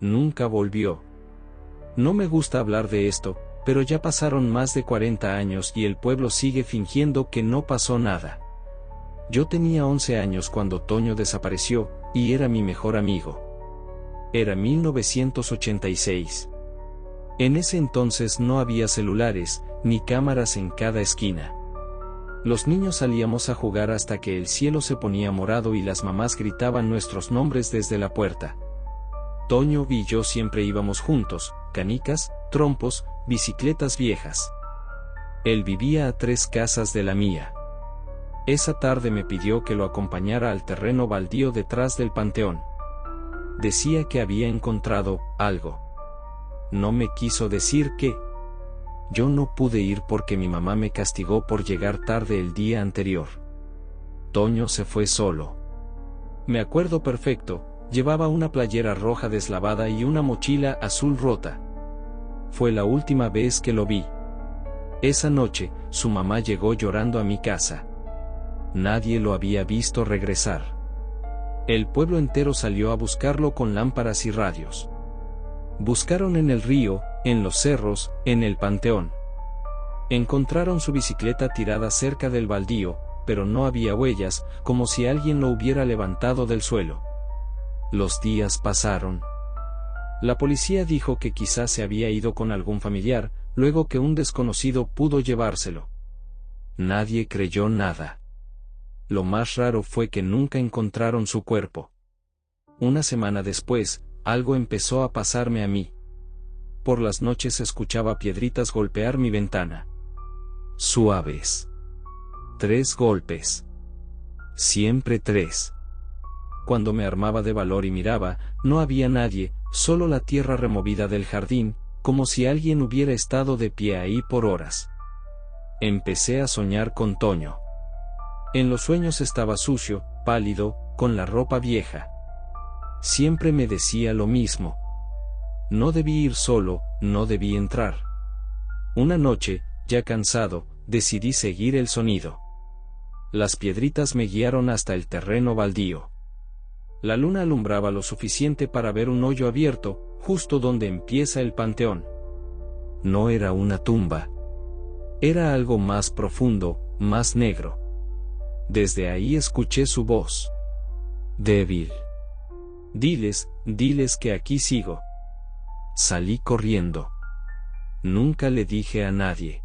Nunca volvió. No me gusta hablar de esto, pero ya pasaron más de 40 años y el pueblo sigue fingiendo que no pasó nada. Yo tenía 11 años cuando Toño desapareció, y era mi mejor amigo. Era 1986. En ese entonces no había celulares, ni cámaras en cada esquina. Los niños salíamos a jugar hasta que el cielo se ponía morado y las mamás gritaban nuestros nombres desde la puerta. Toño y yo siempre íbamos juntos, canicas, trompos, bicicletas viejas. Él vivía a 3 casas de la mía. Esa tarde me pidió que lo acompañara al terreno baldío detrás del panteón. Decía que había encontrado algo. No me quiso decir qué. Yo no pude ir porque mi mamá me castigó por llegar tarde el día anterior. Toño se fue solo. Me acuerdo perfecto, llevaba una playera roja deslavada y una mochila azul rota. Fue la última vez que lo vi. Esa noche, su mamá llegó llorando a mi casa. Nadie lo había visto regresar. El pueblo entero salió a buscarlo con lámparas y radios. Buscaron en el río, en los cerros, en el panteón. Encontraron su bicicleta tirada cerca del baldío, pero no había huellas, como si alguien lo hubiera levantado del suelo. Los días pasaron. La policía dijo que quizás se había ido con algún familiar, luego que un desconocido pudo llevárselo. Nadie creyó nada. Lo más raro fue que nunca encontraron su cuerpo. Una semana después, algo empezó a pasarme a mí. Por las noches escuchaba piedritas golpear mi ventana. Suaves. 3 golpes. Siempre 3. Cuando me armaba de valor y miraba, no había nadie, solo la tierra removida del jardín, como si alguien hubiera estado de pie ahí por horas. Empecé a soñar con Toño. En los sueños estaba sucio, pálido, con la ropa vieja. Siempre me decía lo mismo. No debí ir solo, no debí entrar. Una noche, ya cansado, decidí seguir el sonido. Las piedritas me guiaron hasta el terreno baldío. La luna alumbraba lo suficiente para ver un hoyo abierto, justo donde empieza el panteón. No era una tumba. Era algo más profundo, más negro. Desde ahí escuché su voz. Débil. Diles que aquí sigo. Salí corriendo. Nunca le dije a nadie.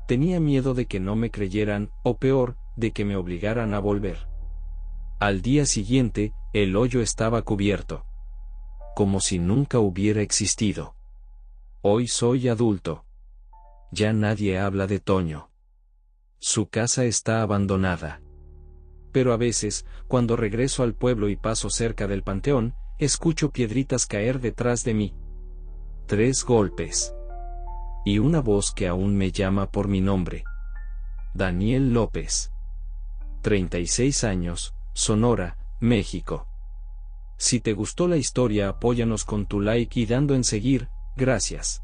Tenía miedo de que no me creyeran, o peor, de que me obligaran a volver. Al día siguiente, el hoyo estaba cubierto. Como si nunca hubiera existido. Hoy soy adulto. Ya nadie habla de Toño. Su casa está abandonada. Pero a veces, cuando regreso al pueblo y paso cerca del panteón, escucho piedritas caer detrás de mí. 3 golpes. Y una voz que aún me llama por mi nombre. Daniel López. 36 años, Sonora, México. Si te gustó la historia, apóyanos con tu like y dando en seguir, gracias.